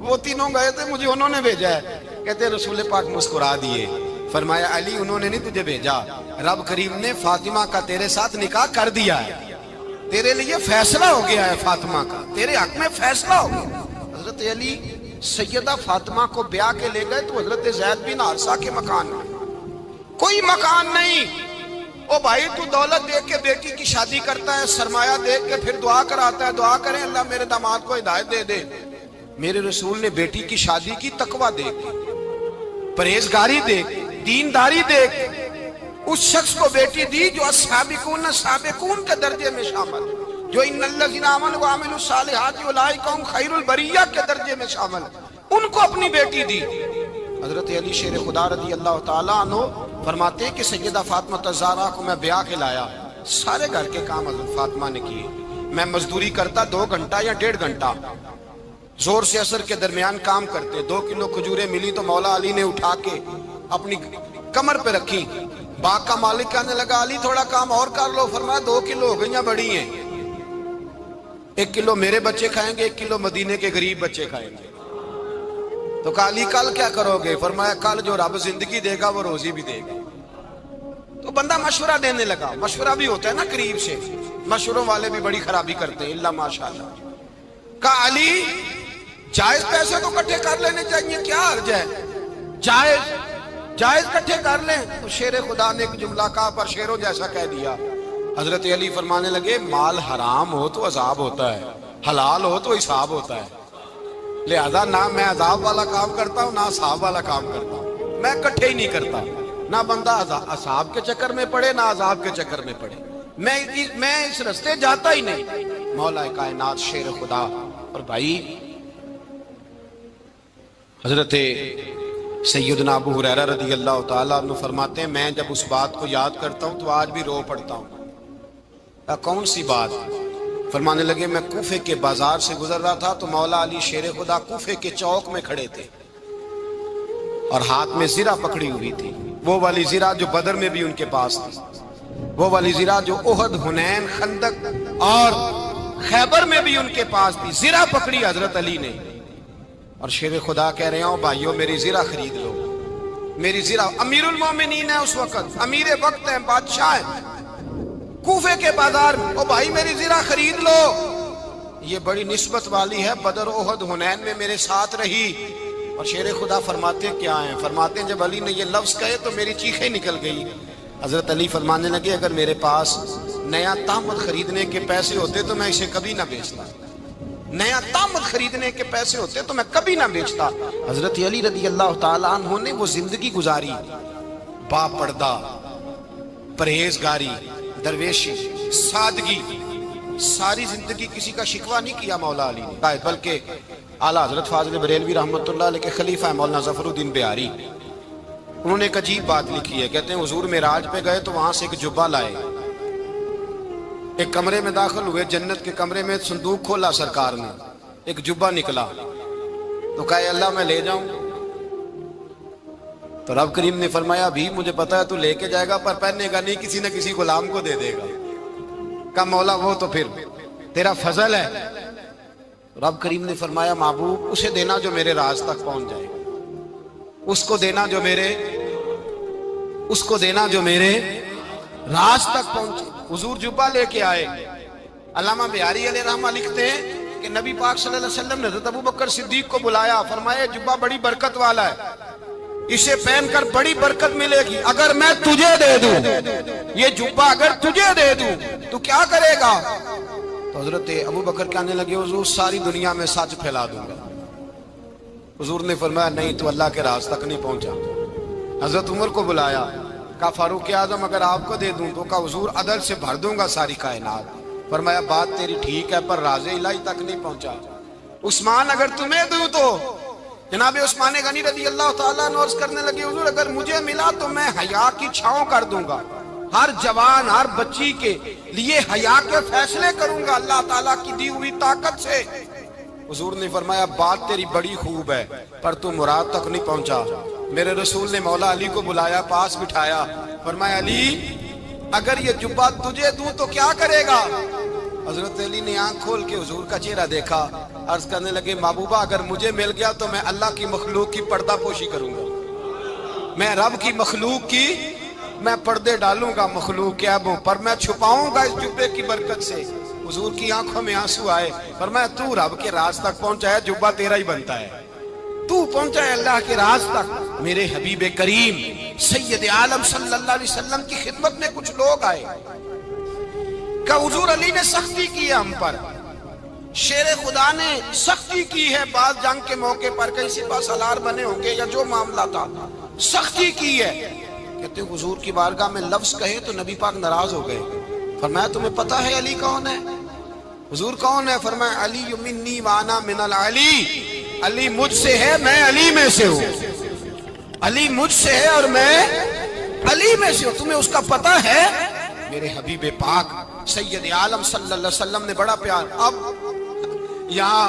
وہ تینوں گئے تھے، مجھے انہوں نے بھیجا ہے۔ کہتے ہیں رسول پاک مسکرا دیے، فرمایا علی انہوں نے نہیں تجھے بھیجا، رب کریم نے فاطمہ کا تیرے ساتھ نکاح کر دیا ہے، تیرے لیے فیصلہ ہو گیا ہے، فاطمہ کا تیرے حق میں فیصلہ ہو گیا۔ حضرت علی سیدہ فاطمہ کو بیاہ کے لے گئے تو حضرت زید بن حارثہ کے مکان میں کوئی مکان نہیں۔ او بھائی تو دولت دیکھ کے بیٹی کی شادی کرتا ہے، سرمایہ دیکھ کے پھر دعا کراتا ہے، دعا کریں اللہ میرے داماد کو ہدایت دے دے۔ میرے رسول نے بیٹی کی شادی کی تقوی دیکھ، پرہیزگاری دیکھ، دینداری دیکھ، اس شخص کو بیٹی دی جو السابقون السابقون کے درجے میں شامل، جو ان الذین آمنوا وعملوا الصالحات اولئک هم خیر البریہ کے درجے میں شامل، ان کو اپنی بیٹی دی۔ حضرت علی شیر خدا رضی اللہ تعالیٰ عنہ فرماتے ہیں کہ سیدہ فاطمہ الزہرا کو میں بیاہ کے لایا، سارے گھر کے کام حضرت فاطمہ نے کیے، میں مزدوری کرتا 2 گھنٹہ یا 1.5 گھنٹہ، زور سے اثر کے درمیان کام کرتے، 2 کلو کھجوریں ملی تو مولا علی نے اٹھا کے اپنی کمر پہ رکھی۔ باغ کا مالک کہنے لگا علی تھوڑا کام اور کر لو، فرمایا 2 کلو ہو گئیں بڑی ہیں، 1 کلو میرے بچے کھائیں گے، 1 کلو مدینے کے غریب بچے کھائیں گے۔ تو کہا علی کل کیا کرو گے؟ فرمایا کل جو رب زندگی دے گا وہ روزی بھی دے گا۔ تو بندہ مشورہ دینے لگا، مشورہ بھی ہوتا ہے نا قریب سے، مشوروں والے بھی بڑی خرابی کرتے ہیں، اللہ ماشاءاللہ۔ کہا علی جائز پیسے تو کٹھے کر لینے چاہیے، کیا حرج ہے، جائز کٹھے کر لیں۔ تو شیر خدا نے ایک جملہ کہا پر شیروں جیسا کہہ دیا۔ حضرت علی فرمانے لگے مال حرام ہو تو عذاب ہوتا ہے، حلال ہو تو حساب ہوتا ہے، لہذا نہ میں عذاب والا کام کرتا ہوں نہ حساب والا کام کرتا ہوں، میں کٹھے ہی نہیں کرتا، نہ بندہ حساب کے چکر میں پڑے نہ عذاب کے چکر میں پڑے، میں اس رستے جاتا ہی نہیں۔ مولا کائنات شیر خدا۔ اور بھائی حضرت سیدنا ابو ہریرہ رضی اللہ تعالیٰ عنہ فرماتے ہیں میں جب اس بات کو یاد کرتا ہوں تو آج بھی رو پڑتا ہوں۔ کون سی بات؟ فرمانے لگے میں کوفے کے بازار سے گزر رہا تھا تو مولا علی شیر خدا کوفے کے چوک میں کھڑے تھے اور ہاتھ میں زرہ پکڑی ہوئی تھی، وہ والی زرہ جو بدر میں بھی ان کے پاس تھی، وہ والی زرہ جو احد، حنین، خندق اور خیبر میں بھی ان کے پاس تھی، زرہ پکڑی حضرت علی نے اور شیر خدا کہہ رہے ہوں بھائیو میری زرہ خرید لو۔ میری زرہ امیر المومنین ہے اس وقت، امیر وقت ہے، بادشاہ ہے، کوفے کے بازار میں، او بھائی میری زرہ خرید لو، یہ بڑی نسبت والی ہے، بدر احد حنین میں میرے ساتھ رہی۔ اور شیر خدا فرماتے کیا ہیں؟ فرماتے ہیں جب علی نے یہ لفظ کہے تو میری چیخیں نکل گئی۔ حضرت علی فرمانے لگے اگر میرے پاس نیا تامت خریدنے کے پیسے ہوتے تو میں اسے کبھی نہ بیچتا، نیا تامت خریدنے کے پیسے ہوتے تو میں کبھی نہ بیچتا۔ حضرت علی رضی اللہ تعالیٰ عنہ نے وہ زندگی گزاری، با پردہ، پرہیزگاری، درویشی، سادگی، ساری زندگی کسی کا شکوہ نہیں کیا مولا علی نے، بلکہ اعلیٰ حضرت فاضل بریلوی رحمۃ اللہ علیہ کے خلیفہ مولانا ظفر الدین بہاری، انہوں نے ایک عجیب بات لکھی ہے۔ کہتے ہیں حضور معراج پہ گئے تو وہاں سے ایک جبہ لائے، ایک کمرے میں داخل ہوئے، جنت کے کمرے میں صندوق کھولا سرکار نے، ایک جبہ نکلا تو کہا اللہ میں لے جاؤں؟ تو رب کریم نے فرمایا بھی مجھے پتا ہے تو لے کے جائے گا پر پہننے گا نہیں، کسی نہ کسی غلام کو دے دے گا۔ کہا مولا وہ تو پھر تیرا فضل ہے۔ رب کریم نے فرمایا محبوب اسے دینا جو میرے راز تک پہنچ جائے، اس کو دینا جو میرے راز تک پہنچے۔ حضور جبہ لے کے آئے۔ علامہ بہاری علیہ رحمہ لکھتے ہیں کہ نبی پاک صلی اللہ علیہ وسلم نے حضرت ابوبکر صدیق کو بلایا، فرمایا جبہ بڑی برکت والا ہے، اسے پہن کر بڑی برکت ملے گی، اگر میں تجھے دے دوں، یہ جبہ اگر تجھے دے دوں تو کیا کرے گا؟ تو حضرت ابوبکر کہنے لگے حضور ساری دنیا میں سچ پھیلا دوں گا۔ حضور نے فرمایا نہیں تو اللہ کے راز تک نہیں پہنچا۔ حضرت عمر کو بلایا، کہا فاروق اعظم اگر آپ کو دے دوں تو کہا حضور عدل سے بھر دوں گا ساری کائنات۔ فرمایا بات تیری ٹھیک ہے پر راز الہی تک نہیں پہنچا۔ عثمان اگر تمہیں دوں تو جناب عثمان غنی رضی اللہ تعالیٰ عنہ عرض کرنے لگے حضور اگر مجھے ملا تو میں حیا کی چھاؤں کر دوں گا، ہر جوان ہر بچی کے لیے حیا کے فیصلے کروں گا اللہ تعالیٰ کی دی ہوئی طاقت سے۔ حضور نے فرمایا بات تیری بڑی خوب ہے پر تو مراد تک نہیں پہنچا۔ میرے رسول نے مولا علی کو بلایا، پاس بٹھایا، فرمایا علی اگر یہ جبہ تجھے دوں تو کیا کرے گا؟ حضرت علی نے آنکھ کھول کے حضور کا چہرہ دیکھا، عرض کرنے لگے محبوبہ اگر مجھے مل گیا تو میں اللہ کی مخلوق کی پردہ پوشی کروں گا، میں رب کی مخلوق کی میں پردے ڈالوں گا مخلوق کے عیبوں پر، میں چھپاؤں گا اس جبے کی برکت سے۔ حضور کی آنکھوں میں آنسو آئے، فرمایا تو رب کے راز تک پہنچا ہے، جبہ تیرا ہی بنتا ہے، تو پہنچا ہے اللہ کے راز تک۔ میرے حبیب کریم سید عالم صلی اللہ علیہ وسلم کی خدمت میں کچھ لوگ آئے کہ حضور علی نے سختی کی ہے ہم پر، شیر خدا نے سختی کی ہے، بعض جنگ کے موقع پر کہیں سپاہ سالار بنے ہوں گے یا جو معاملہ تھا سختی کی ہے۔ کہتے ہیں حضور کی بارگاہ میں لفظ کہے تو نبی پاک ناراض ہو گئے۔ فرمایا تمہیں پتہ ہے علی کون ہے؟ حضور کون ہے؟ فرمایا علی منی وانا من العلی، علی مجھ سے ہے میں علی میں سے ہوں، علی مجھ سے ہے اور میں علی میں سے ہوں، تمہیں اس کا پتہ ہے؟ میرے حبیب پاک سید عالم صلی اللہ علیہ وسلم نے بڑا پیار۔ اب یہاں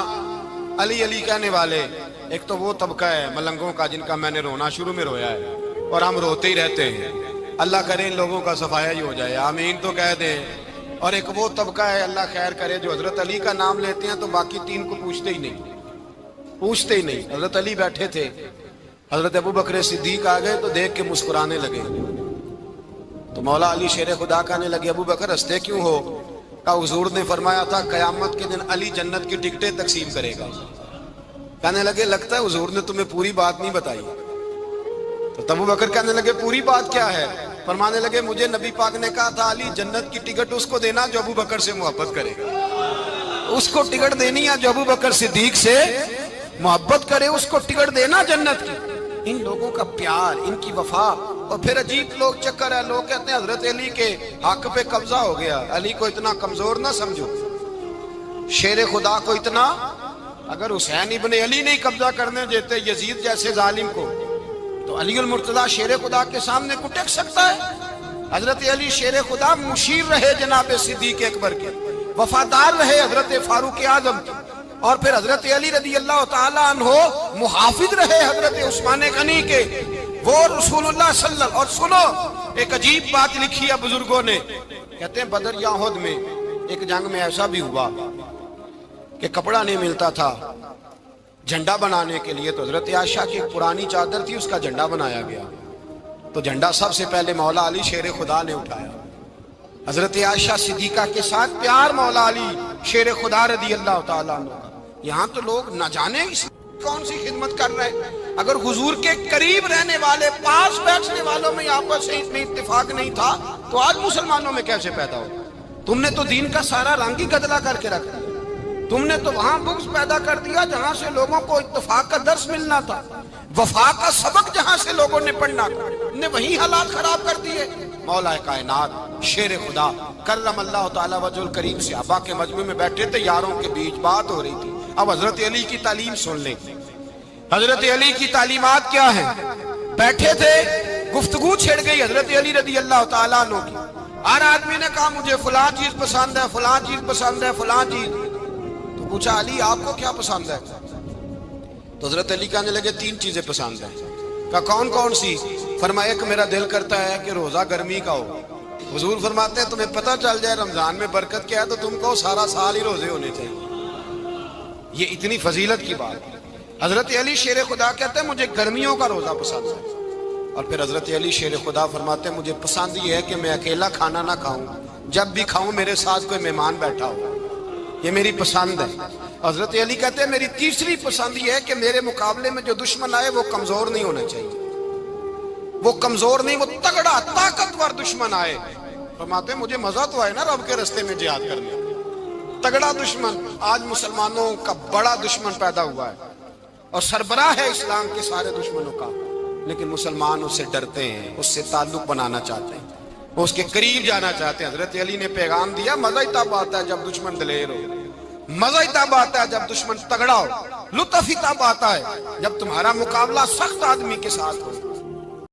علی علی کہنے والے ایک تو وہ طبقہ ہے ملنگوں کا جن کا میں نے رونا شروع میں رویا ہے اور ہم روتے ہی رہتے ہیں، اللہ کرے ان لوگوں کا صفایا ہی ہو جائے، آمین تو کہہ دیں۔ اور ایک وہ طبقہ ہے اللہ خیر کرے جو حضرت علی کا نام لیتے ہیں تو باقی تین کو پوچھتے ہی نہیں۔ حضرت علی بیٹھے تھے، حضرت ابوبکر صدیق آ گئے تو دیکھ کے مسکرانے لگے، تو مولا علی شیر خدا کہنے لگے ابوبکر ہنستے کیوں ہو؟ کہا حضور نے فرمایا تھا قیامت کے دن علی جنت کی ٹکٹیں تقسیم کرے گا۔ کہنے لگے لگتا ہے حضور نے تمہیں پوری بات نہیں بتائی۔ تو ابوبکر کہنے لگے پوری بات کیا ہے؟ فرمانے لگے مجھے نبی پاک نے کہا تھا علی جنت کی ٹکٹ اس کو دینا جو ابوبکر سے محبت کرے گا، اس کو ٹکٹ دینی ہے جو ابوبکر صدیق سے محبت کرے، اس کو ٹکٹ دینا جنت کی۔ ان لوگوں کا پیار، ان کی وفا۔ اور پھر عجیب لوگ چکر ہے، لوگ کہتے ہیں حضرت علی کے حق پہ قبضہ ہو گیا، علی کو اتنا کمزور نہ سمجھو، شیر خدا کو اتنا، اگر حسین ابن علی نہیں قبضہ کرنے دیتے یزید جیسے ظالم کو تو علی المرتضیٰ شیر خدا کے سامنے کو ٹک سکتا ہے؟ حضرت علی شیر خدا مشیر رہے جناب صدیق اکبر کے، وفادار رہے حضرت فاروق اعظم کے، اور پھر حضرت علی رضی اللہ تعالیٰ عنہ محافظ رہے حضرت عثمان غنی کے، وہ رسول اللہ صلی اللہ علیہ وسلم۔ اور سنو ایک عجیب بات لکھی ہے بزرگوں نے، کہتے ہیں بدر یا احد میں ایک جنگ میں ایسا بھی ہوا کہ کپڑا نہیں ملتا تھا، جھنڈا بنانے کے لیے تو حضرت عائشہ کی ایک پرانی چادر تھی، اس کا جھنڈا بنایا گیا۔ تو جھنڈا سب سے پہلے مولا علی شیر خدا نے اٹھایا۔ حضرت عائشہ صدیقہ کے ساتھ پیار مولا علی شیر خدا رضی اللہ تعالیٰ عنہ کا۔ یہاں تو لوگ نہ جانے اس کون سی خدمت کر رہے ہیں۔ اگر حضور کے قریب رہنے والے، پاس بیٹھنے والوں میں آپس میں اتفاق نہیں تھا تو آج مسلمانوں میں کیسے پیدا ہو؟ تم نے تو دین کا سارا رنگ ہی گدلا کر کے رکھ دیا۔ تم نے تو وہاں بغض پیدا کر دیا جہاں سے لوگوں کو اتفاق کا درس ملنا تھا، وفا کا سبق جہاں سے لوگوں نے پڑھنا تھا، نے وہی حالات خراب کر دیے۔ مولا کائنات شیر خدا کرم اللہ تعالی وجہ الکریم صحابہ کے مجمع میں بیٹھے تھے، یاروں کے بیچ بات ہو رہی تھی۔ اب حضرت علی کی تعلیم سن لیں۔ حضرت علی کی تعلیمات کیا ہیں؟ بیٹھے تھے، گفتگو چھڑ گئی حضرت علی رضی اللہ تعالیٰ عنہ کی۔ ہر آدمی نے کہا مجھے فلاں چیز پسند ہے، فلاں چیز پسند ہے، فلاں چیز۔ تو پوچھا علی آپ کو کیا پسند ہے؟ تو حضرت علی کہنے لگے 3 چیزیں پسند ہیں۔ کہا کون کون سی؟ فرمایا ایک میرا دل کرتا ہے کہ روزہ گرمی کا ہو۔ حضور فرماتے ہیں تمہیں پتہ چل جائے رمضان میں برکت کیا ہے تو تم کو سارا سال ہی روزے ہونے چاہیے۔ یہ اتنی فضیلت کی بات ہے۔ حضرت علی شیر خدا کہتے ہیں مجھے گرمیوں کا روزہ پسند ہے۔ اور پھر حضرت علی شیر خدا فرماتے ہیں مجھے پسند یہ ہے کہ میں اکیلا کھانا نہ کھاؤں، جب بھی کھاؤں میرے ساتھ کوئی مہمان بیٹھا ہو، یہ میری پسند ہے۔ حضرت علی کہتے ہیں میری تیسری پسند یہ ہے کہ میرے مقابلے میں جو دشمن آئے وہ کمزور نہیں ہونا چاہیے، وہ کمزور نہیں، وہ تگڑا طاقتور دشمن آئے۔ فرماتے ہیں مجھے مزہ تو آئے نا رب کے رستے میں جہاد کرنے۔ تگڑا دشمن، آج مسلمانوں کا بڑا دشمن پیدا ہوا ہے اور سربراہ ہے اسلام کے سارے دشمنوں کا، لیکن مسلمان اس سے ڈرتے ہیں، اس سے تعلق بنانا چاہتے ہیں، وہ اس کے قریب جانا چاہتے ہیں۔ حضرت علی نے پیغام دیا مزہ ہی تب آتا ہے جب دشمن دلیر ہو، مزہ ہی تب آتا ہے جب دشمن تگڑا ہو، لطف ہی تب آتا ہے جب تمہارا مقابلہ سخت آدمی کے ساتھ ہو۔